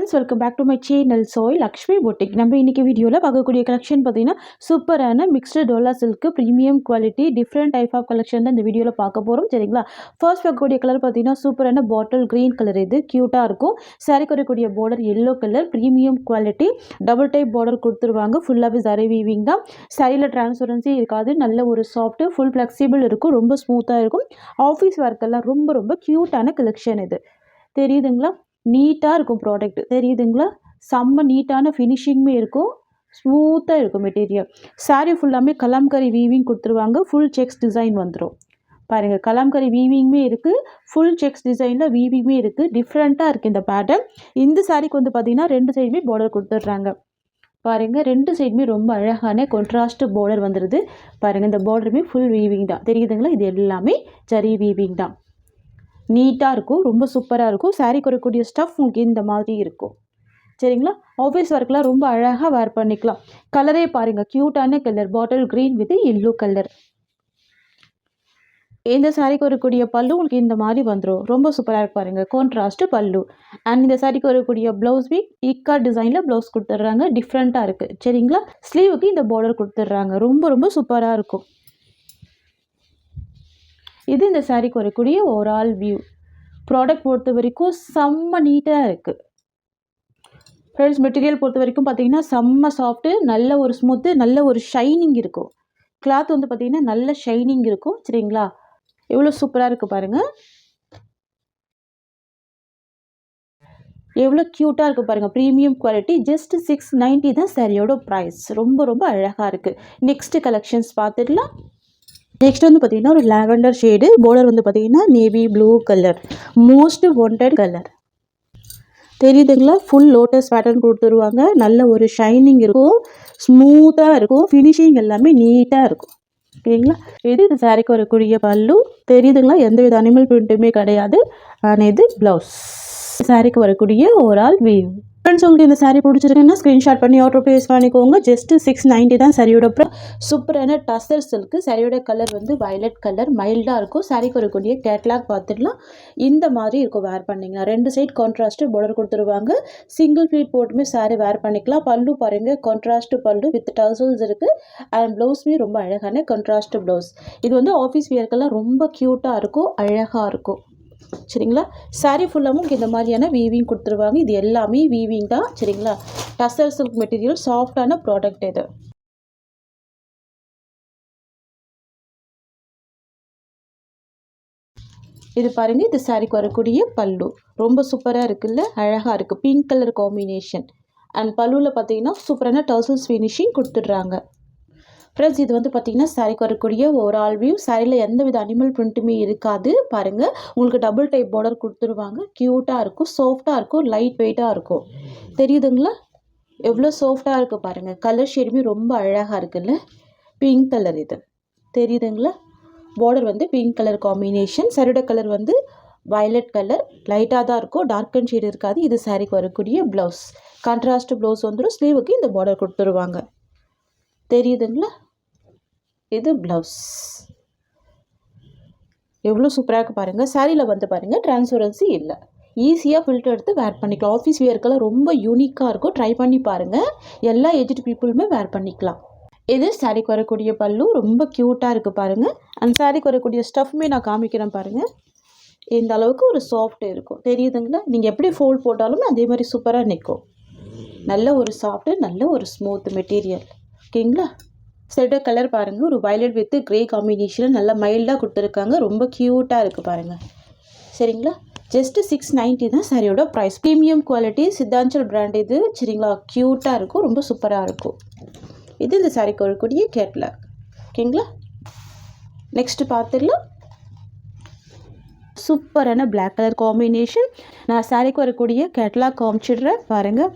Friends, welcome back to my channel சோய் Lakshmi boutique. நம்ம இன்றைக்கி வீடியோவில் பார்க்கக்கூடிய கலெக்ஷன் பார்த்தீங்கன்னா சூப்பரான மிக்ஸ்டு டோலா silk premium quality different type of collection தான் இந்த வீடியோவில் பார்க்க போகிறோம். சரிங்களா? ஃபர்ஸ்ட் பார்க்கக்கூடிய கலர் பார்த்தீங்கன்னா சூப்பரான பாட்டில் க்ரீன் கலர். இது க்யூட்டாக இருக்கும். சாரீ வரக்கூடிய border yellow colour, premium quality, double type border கொடுத்துருவாங்க. ஃபுல்லாகவே ஜரி வீவிங் தான். சாரியில் டிரான்ஸ்பரன்சி இருக்காது. நல்ல ஒரு சாஃப்ட்டு ஃபுல் ஃப்ளெக்சிபிள் இருக்கும். ரொம்ப ஸ்மூத்தாக இருக்கும். ஆஃபீஸ் ஒர்க்கெல்லாம் ரொம்ப ரொம்ப க்யூட்டான கலெக்ஷன். இது தெரியுதுங்களா? நீட்டாக இருக்கும் ப்ராடக்ட். தெரியுதுங்களா? செம்ம நீட்டான ஃபினிஷிங்குமே இருக்கும். ஸ்மூத்தாக இருக்கும் மெட்டீரியல். சாரீ ஃபுல்லாமே கலாம்கரி வீவிங் கொடுத்துருவாங்க. ஃபுல் செக்ஸ் டிசைன் வந்துடும். பாருங்கள், கலாம்கரி வீவிங்குமே இருக்குது. ஃபுல் செக்ஸ் டிசைனில் வீவிங்குமே இருக்குது. டிஃப்ரெண்ட்டாக இருக்குது இந்த பேட்டர்ன். இந்த சாரீக்கு வந்து பார்த்திங்கன்னா 2 சைடுமே பார்டர் கொடுத்துட்றாங்க. பாருங்கள், 2 சைடுமே ரொம்ப அழகான கான்ட்ராஸ்ட் பார்டர் வந்துடுது. பாருங்கள், இந்த பார்டருமே ஃபுல் வீவிங் தான். தெரியுதுங்களா? இது எல்லாமே ஜரி வீவிங் தான். நீட்டாக இருக்கும். ரொம்ப சூப்பராக இருக்கும். சாரீக்கு வரக்கூடிய ஸ்டஃப் உங்களுக்கு இந்த மாதிரி இருக்கும். சரிங்களா? ஆஃபீஸ் ஒர்க்கெலாம் ரொம்ப அழகாக வேர் பண்ணிக்கலாம். கலரே பாருங்கள், க்யூட்டான colour bottle green with yellow colour. இந்த சாரீக்கு வரக்கூடிய பல்லு உங்களுக்கு இந்த மாதிரி வந்துடும். ரொம்ப சூப்பராக இருக்கு பாருங்கள். கான்ட்ராஸ்ட்டு பல்லு. அண்ட் இந்த சாரீக்கு வரக்கூடிய ப்ளவுஸ் வீக் ஈக்கா டிசைனில் ப்ளவுஸ் கொடுத்துட்றாங்க. டிஃப்ரெண்ட்டாக இருக்குது. சரிங்களா? ஸ்லீவுக்கு இந்த பார்டர் கொடுத்துட்றாங்க. ரொம்ப ரொம்ப சூப்பராக இருக்கும். இது இந்த சாரீக்கு வரக்கூடிய ஓவரால் வியூ. ப்ராடக்ட் பொறுத்த வரைக்கும் செம்ம நீட்டாக இருக்குது. ஃப்ரெண்ட்ஸ், மெட்டீரியல் பொறுத்த வரைக்கும் பார்த்தீங்கன்னா செம்ம சாஃப்ட்டு, நல்ல ஒரு ஸ்மூத்து, நல்ல ஒரு ஷைனிங் இருக்கும். கிளாத் வந்து பார்த்திங்கன்னா நல்ல ஷைனிங் இருக்கும். சரிங்களா? எவ்வளோ சூப்பராக இருக்குது பாருங்கள். எவ்வளோ க்யூட்டாக இருக்குது பாருங்கள். Premium quality. ஜஸ்ட் 690 தான் சாரியோட ப்ரைஸ். ரொம்ப ரொம்ப அழகாக இருக்குது. நெக்ஸ்ட்டு கலெக்ஷன்ஸ் பார்த்துடலாம். நெக்ஸ்ட் வந்து பார்த்திங்கன்னா ஒரு லாவெண்டர் ஷேடு. பார்டர் வந்து பார்த்திங்கன்னா navy blue colour. Most wanted colour. தெரியுதுங்களா? ஃபுல் லோட்டஸ் பேட்டர்ன் கொடுத்துருவாங்க. நல்ல ஒரு ஷைனிங் இருக்கும். ஸ்மூத்தாக இருக்கும். ஃபினிஷிங் எல்லாமே நீட்டாக இருக்கும். ஓகேங்களா? இது இந்த சாரீக்கு வரக்கூடிய பல்லு. தெரியுதுங்களா? எந்தவித அனிமல் பிரிண்ட்டுமே கிடையாது. ஆனால் இது ப்ளவுஸ். சாரீக்கு வரக்கூடிய ஓவரால் வியூ. ஃப்ரெண்ட்ஸ், உங்களுக்கு இந்த சாரீ பிடிச்சிருக்குன்னா ஸ்க்ரீன்ஷாட் பண்ணி ஆர்டர் ப்ளேஸ் பண்ணிக்கோங்க. ஜஸ்ட் 690 தான் சாரியோட சூப்பரான டசர் சில்க்கு. சாரியோட கலர் வந்து வயலட் கலர், மைல்டாக இருக்கும். சாரீக்கு வரக்கூடிய கேட்லாக் பார்த்துடலாம். இந்த மாதிரி இருக்கும் வேர் பண்ணிங்கன்னா. 2 சைட் கான்ட்ராஸ்ட்டு பார்டர் கொடுத்துருவாங்க. சிங்கிள் ப்ளீட் போட்டுமே சாரீ வேர் பண்ணிக்கலாம். பல்லு பாருங்கள், கான்ட்ராஸ்ட் பல்லு வித் டசல்ஸ் இருக்குது. அண்ட் ப்ளவுஸுமே ரொம்ப அழகான கான்ட்ராஸ்ட் ப்ளவுஸ். இது வந்து ஆஃபீஸ் வியர்க்கெல்லாம் ரொம்ப க்யூட்டாக இருக்கும், அழகாக இருக்கும். சரிங்களா? சாரீ ஃபுல்லாகவும் இந்த மாதிரியான வீவிங் கொடுத்துருவாங்க. இது எல்லாமே வீவிங் தான். சரிங்களா? டசர் சில்க் மெட்டீரியல், சாஃப்டான ப்ராடக்ட் இது. இது பாருங்கள், இது சாரீக்கு வரக்கூடிய பல்லு. ரொம்ப சூப்பராக இருக்குல்ல? அழகாக இருக்குது. Pink colour combination. அண்ட் பல்லுவில் பார்த்தீங்கன்னா சூப்பரான டசல்ஸ் ஃபினிஷிங் கொடுத்துட்றாங்க. ஃப்ரெண்ட்ஸ், இது வந்து பார்த்திங்கன்னா சாரீக்கு வரக்கூடிய ஓவரால் வியூ. சாரியில் எந்த வித அனிமல் பிரிண்ட்டுமே இருக்காது. பாருங்கள், உங்களுக்கு டபுள் டைப் பார்டர் கொடுத்துருவாங்க. க்யூட்டாக இருக்கும், சாஃப்டாக இருக்கும், லைட் வெயிட்டாக இருக்கும். தெரியுதுங்களா? எவ்வளோ சாஃப்டாக இருக்குது பாருங்கள். கலர் ஷேடுமே ரொம்ப அழகாக இருக்குல்ல? பிங்க் கலர் இது. தெரியுதுங்களா? பார்டர் வந்து பிங்க் கலர் காம்பினேஷன். சாரியோட கலர் வந்து வயலட் கலர். லைட்டாக தான் இருக்கும், டார்க் அண்ட் ஷேடு இருக்காது. இது சாரீக்கு வரக்கூடிய ப்ளவுஸ். கான்ட்ராஸ்ட் ப்ளவுஸ் வந்துடும். ஸ்லீவுக்கு இந்த பார்டர் கொடுத்துருவாங்க. தெரியுதுங்களா? இது ப்ளவுஸ். எவ்வளோ சூப்பராக இருக்குது பாருங்கள். சாரியில் வந்து பாருங்கள், டிரான்ஸ்பரன்சி இல்லை. ஈஸியாக ஃபில்டர் எடுத்து வேர் பண்ணிக்கலாம். ஆஃபீஸ் வியர்க்கெல்லாம் ரொம்ப யூனிக்காக இருக்கும். ட்ரை பண்ணி பாருங்கள். எல்லா ஏஜ்டு பீப்புளுமே வேர் பண்ணிக்கலாம். இது சாரிக்கு வரக்கூடிய பல்லு. ரொம்ப க்யூட்டாக இருக்குது பாருங்கள். அந்த சாரிக்கு வரக்கூடிய ஸ்டஃப்மே நான் காமிக்கிறேன் பாருங்கள். இந்த அளவுக்கு ஒரு சாஃப்ட் இருக்கும். தெரியுதுங்களா? நீங்கள் எப்படி ஃபோல்ட் போட்டாலும் அதே மாதிரி சூப்பராக நிற்கும். நல்ல ஒரு சாஃப்ட்டு, நல்ல ஒரு ஸ்மூத் மெட்டீரியல். ஓகேங்களா? செட்டர் கலர் பாருங்கள், ஒரு வயலட் வித் கிரே காம்பினேஷனில் நல்லா மைல்டாக கொடுத்துருக்காங்க. ரொம்ப க்யூட்டாக இருக்குது பாருங்கள். சரிங்களா? ஜஸ்ட்டு 690 தான் சாரியோட ப்ரைஸ். ப்ரீமியம் குவாலிட்டி, சித்தாஞ்சல் பிராண்ட் இது. சரிங்களா? க்யூட்டாக இருக்கும், ரொம்ப சூப்பராக இருக்கும். இது இந்த சாரிக்கு வரக்கூடிய கேட்லாக். ஓகேங்களா? நெக்ஸ்ட்டு பார்த்துடலாம். சூப்பரான பிளாக் கலர் காம்பினேஷன். நான் சாரிக்கு வரக்கூடிய கேட்லாக் காமிச்சிடுறேன் பாருங்கள்.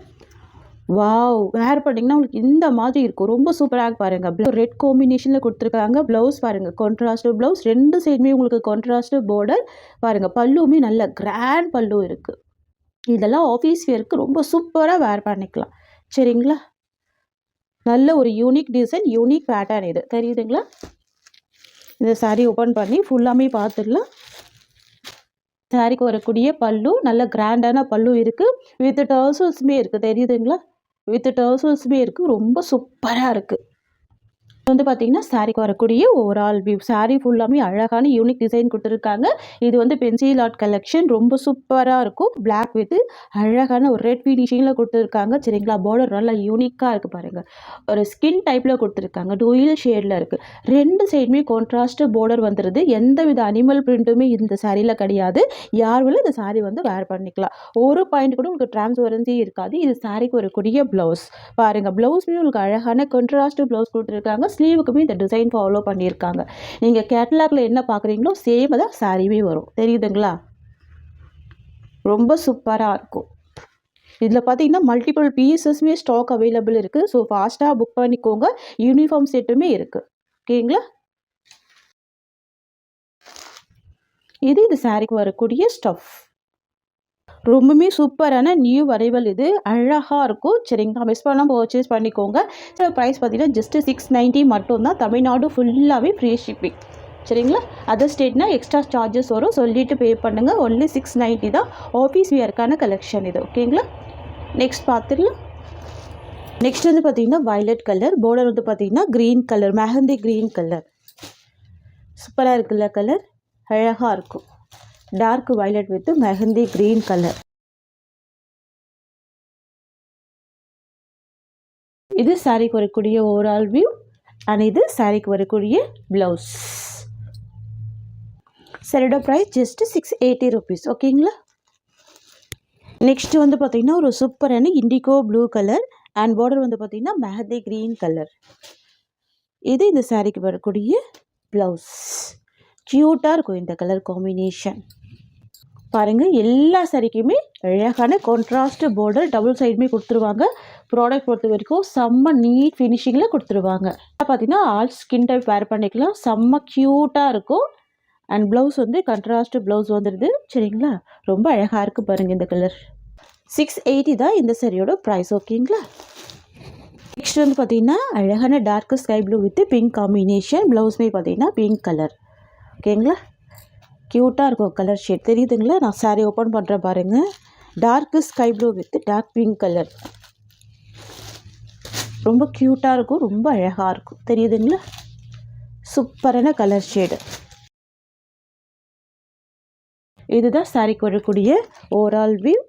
வாவ்! வேர் பண்ணிங்கன்னா உங்களுக்கு இந்த மாதிரி இருக்கும். ரொம்ப சூப்பராக பாருங்கள். ரெட் காம்பினேஷனில் கொடுத்துருக்காங்க. ப்ளவுஸ் பாருங்கள், கான்ட்ராஸ்ட் ப்ளவுஸ். 2 சைடுமே உங்களுக்கு கான்ட்ராஸ்ட் பார்டர். பாருங்கள், பல்லுமே நல்ல கிராண்ட் பல்லு இருக்குது. இதெல்லாம் ஆஃபீஸ் வியருக்கு ரொம்ப சூப்பராக வேர் பண்ணிக்கலாம். சரிங்களா? நல்ல ஒரு யூனிக் டிசைன், யூனிக் பேட்டர்ன் இது. தெரியுதுங்களா? இந்த சாரீ ஓப்பன் பண்ணி ஃபுல்லாமே பார்த்துடலாம். சாரிக்கு வரக்கூடிய பல்லு நல்ல கிராண்டான பல்லு இருக்குது. வித் டர்சல்ஸுமே இருக்குது, தெரியுதுங்களா? வித் டர்சல்ஸுமே இருக்குது. ரொம்ப சூப்பராக இருக்குது. வந்து பார்த்தீங்கன்னா சாரிக்கு வரக்கூடிய ஓவரால் வியூ. சாரி ஃபுல்லாமே அழகான யூனிக் டிசைன் கொடுத்துருக்காங்க. இது வந்து பென்சில் ஆர்ட் கலெக்ஷன். ரொம்ப சூப்பராக இருக்கும். பிளாக் வித் அழகான ஒரு ரெட் ஃபினிஷிங்கில் கொடுத்துருக்காங்க. சரிங்களா? பார்டர் நல்லா யூனிக்காக இருக்குது பாருங்கள். ஒரு ஸ்கின் டைப்பில் கொடுத்துருக்காங்க. டூயில் ஷேடில் இருக்குது. ரெண்டு சைடுமே கான்ட்ராஸ்ட் பார்டர் வந்துடுது. எந்த வித அனிமல் பிரிண்ட்டுமே இந்த சாரியில் கிடையாது. யார் வேணாலும் இந்த சாரி வந்து வேர் பண்ணிக்கலாம். ஒரு பாயிண்ட் கூட உங்களுக்கு டிரான்ஸ்பரன்சி இருக்காது. இது சாரிக்கு வரக்கூடிய ப்ளவுஸ் பாருங்கள். ப்ளவுஸ்மே உங்களுக்கு அழகான கான்ட்ராஸ்ட் ப்ளவுஸ் கொடுத்துருக்காங்க. ஸ்லீவுக்குமே இந்த டிசைன் ஃபாலோ பண்ணியிருக்காங்க. நீங்கள் கேட்டலாகில் என்ன பார்க்குறீங்களோ சேம் தான் சாரியுமே வரும், தெரியுதுங்களா? ரொம்ப சூப்பராக இருக்கும். இதில் பார்த்தீங்கன்னா மல்டிபிள் பீசஸ்மே ஸ்டாக் அவைலபிள் இருக்குது. ஸோ ஃபாஸ்ட்டாக புக் பண்ணிக்கோங்க. யூனிஃபார்ம் செட்டுமே இருக்குது. ஓகேங்களா? இது சாரிக்கு வரக்கூடிய ஸ்டஃப். ரொம்பவுமே சூப்பரான நியூ அரைவல். இது அழகாக இருக்கும். சரிங்களா? மிஸ் பண்ணாமல் பர்ச்சேஸ் பண்ணிக்கோங்க. ஸோ ப்ரைஸ் பார்த்தீங்கன்னா ஜஸ்ட்டு 690 மட்டும்தான். தமிழ்நாடு ஃபுல்லாகவே ஃப்ரீ ஷிப்பிங். சரிங்களா? அதர் ஸ்டேட்னா எக்ஸ்ட்ரா சார்ஜஸ் வரும். சொல்லிவிட்டு பே பண்ணுங்கள். ஒன்லி 690 தான். ஆஃபீஸ் வியருக்கான கலெக்ஷன் இது. ஓகேங்களா? நெக்ஸ்ட் பார்த்துடலாம். நெக்ஸ்ட் வந்து பார்த்தீங்கன்னா வயலட் கலர். பார்டர் வந்து பார்த்தீங்கன்னா green colour, mehndi green colour. சூப்பராக இருக்குல்ல கலர்? அழகாக இருக்கும். Dark violet with mehndi green colour. இது சாரிக்கு வரக்கூடிய ஓவரால் வியூ. அண்ட் இது சாரிக்கு வரக்கூடிய ப்ளவுஸ். சரியோட ப்ரைஸ் ஜஸ்ட் 680 rupees. ஓகேங்களா? நெக்ஸ்ட் வந்து பார்த்தீங்கன்னா ஒரு சூப்பரான indigo blue colour. And border வந்து பார்த்தீங்கன்னா மெஹந்தி கிரீன் கலர். இது இந்த சாரிக்கு வரக்கூடிய ப்ளவுஸ். க்யூட்டாக இருக்கும் இந்த கலர் காம்பினேஷன். பாருங்கள், எல்லா சாரிக்குமே அழகான கான்ட்ராஸ்ட் பார்டர் டபுள் சைடுமே கொடுத்துருவாங்க. ப்ராடக்ட் பொறுத்த வரைக்கும் செம்ம நீட் ஃபினிஷிங்கில் கொடுத்துருவாங்க. பார்த்தீங்கன்னா ஆல் ஸ்கின் டைப் வேர் பண்ணிக்கலாம். செம்ம க்யூட்டாக இருக்கும். அண்ட் ப்ளவுஸ் வந்து கான்ட்ராஸ்ட் ப்ளவுஸ் வந்துடுது. சரிங்களா? ரொம்ப அழகாக இருக்குது பாருங்கள் இந்த கலர். 680 தான் இந்த சாரியோட ப்ரைஸ். ஓகேங்களா? நெக்ஸ்ட் வந்து பார்த்தீங்கன்னா அழகான dark sky blue with pink combination. ப்ளவுஸ்மே பார்த்தீங்கன்னா பிங்க் கலர். ஓகேங்களா? க்யூட்டாக இருக்கும் கலர் ஷேட், தெரியுதுங்களா? நான் சாரீ ஓப்பன் பண்ணுறேன் பாருங்கள். Dark sky blue with dark pink colour. ரொம்ப க்யூட்டாக இருக்கும். ரொம்ப அழகாக இருக்கும், தெரியுதுங்களா? சூப்பரான கலர் ஷேடு. இதுதான் சாரிக்கு வரக்கூடிய ஓவரால் வியூ.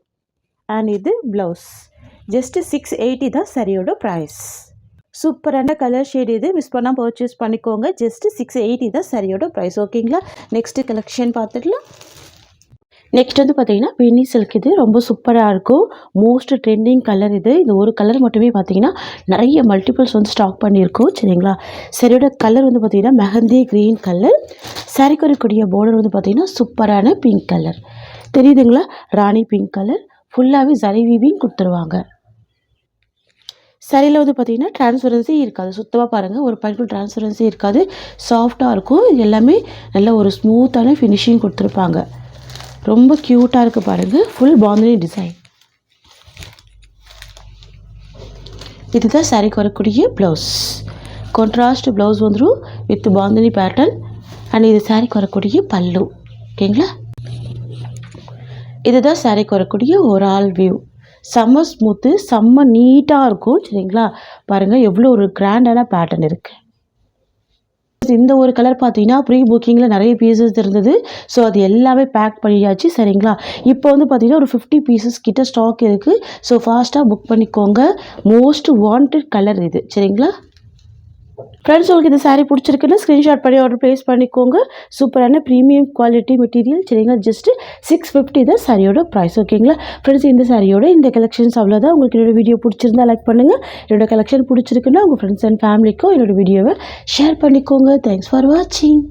அண்ட் இது ப்ளவுஸ். ஜஸ்ட் 680 தான் சாரியோட ப்ரைஸ். சூப்பரான கலர் ஷேட். இது மிஸ் பண்ணால் பர்ச்சேஸ் பண்ணிக்கோங்க. ஜஸ்ட் 680 தான் சாரியோட ப்ரைஸ். ஓகேங்களா? நெக்ஸ்ட்டு கலெக்ஷன் பார்த்துக்கலாம். நெக்ஸ்ட் வந்து பார்த்தீங்கன்னா பென்னி சில்க். இது ரொம்ப சூப்பராக இருக்கும். மோஸ்ட் ட்ரெண்டிங் கலர் இது. இந்த ஒரு கலர் மட்டுமே பார்த்தீங்கன்னா நிறைய மல்டிபிள்ஸ் வந்து ஸ்டாக் பண்ணியிருக்கோம். சரிங்களா? சாரியோட கலர் வந்து பார்த்தீங்கன்னா மெஹந்தி க்ரீன் கலர். சாரிக்கு வரக்கூடிய பார்டர் வந்து பார்த்தீங்கன்னா சூப்பரான பிங்க் கலர். தெரியுதுங்களா? ராணி பிங்க் கலர். ஃபுல்லாகவே ஜரி வீவிங் கொடுத்துருவாங்க. சாரியில் வந்து பார்த்திங்கன்னா டிரான்ஸ்பரன்சி இருக்காது. சுத்தமாக பாருங்கள், ஒரு பாயிண்ட் டிரான்ஸ்பரன்சி இருக்காது. சாஃப்டாக இருக்கும். இது எல்லாமே நல்ல ஒரு ஸ்மூத்தான ஃபினிஷிங் கொடுத்துருப்பாங்க. ரொம்ப க்யூட்டாக இருக்குது பாருங்கள். Full bandhani design. இதுதான் சாரிக்கு வரக்கூடிய ப்ளவுஸ். கான்ட்ராஸ்ட் ப்ளவுஸ் வந்துடும் வித் பாந்தினி பேட்டர்ன். அண்ட் இது சாரிக்கு வரக்கூடிய பல்லு. ஓகேங்களா? இதுதான் சாரிக்கு வரக்கூடிய ஓவரால் வியூ. செம்ம ஸ்மூத்து, செம்ம நீட்டாக இருக்கும். சரிங்களா? பாருங்கள் எவ்வளோ ஒரு கிராண்டான பேட்டர்ன் இருக்குது. இந்த ஒரு கலர் பார்த்தீங்கன்னா ப்ரீ புக்கிங்கில் நிறைய பீசஸ் இருந்தது. ஸோ அது எல்லாமே பேக் பண்ணியாச்சு. சரிங்களா? இப்போ வந்து பார்த்தீங்கன்னா ஒரு 50 பீசஸ் கிட்ட ஸ்டாக் இருக்குது. ஸோ ஃபாஸ்ட்டாக புக் பண்ணிக்கோங்க. மோஸ்ட் வாண்டட் கலர் இது. சரிங்களா? ஃப்ரெண்ட்ஸ், உங்களுக்கு இந்த சாரீ பிடிச்சிருக்குன்னு ஸ்க்ரீன்ஷாட் பண்ணி ஆர்டர் ப்ளேஸ் பண்ணிக்கோங்க. சூப்பரான ப்ரீமியம் குவாலிட்டி மெட்டீரியல். சரிங்களா? ஜஸ்ட் 650 தான் சாரியோட ப்ரைஸ். ஓகேங்களா? ஃப்ரெண்ட்ஸ், இந்த சாரியோட இந்த கலெக்ஷன்ஸ் அவ்வளோதான். உங்களுக்கு என்னோட வீடியோ பிடிச்சிருந்தா லைக் பண்ணுங்கள். என்னோட கலெக்ஷன் பிடிச்சிருக்குன்னா உங்கள் ஃப்ரெண்ட்ஸ் அண்ட் ஃபேமிலிக்கும் என்னோட வீடியோவை ஷேர் பண்ணிக்கோங்க. தேங்க்ஸ் ஃபார் வாட்சிங்.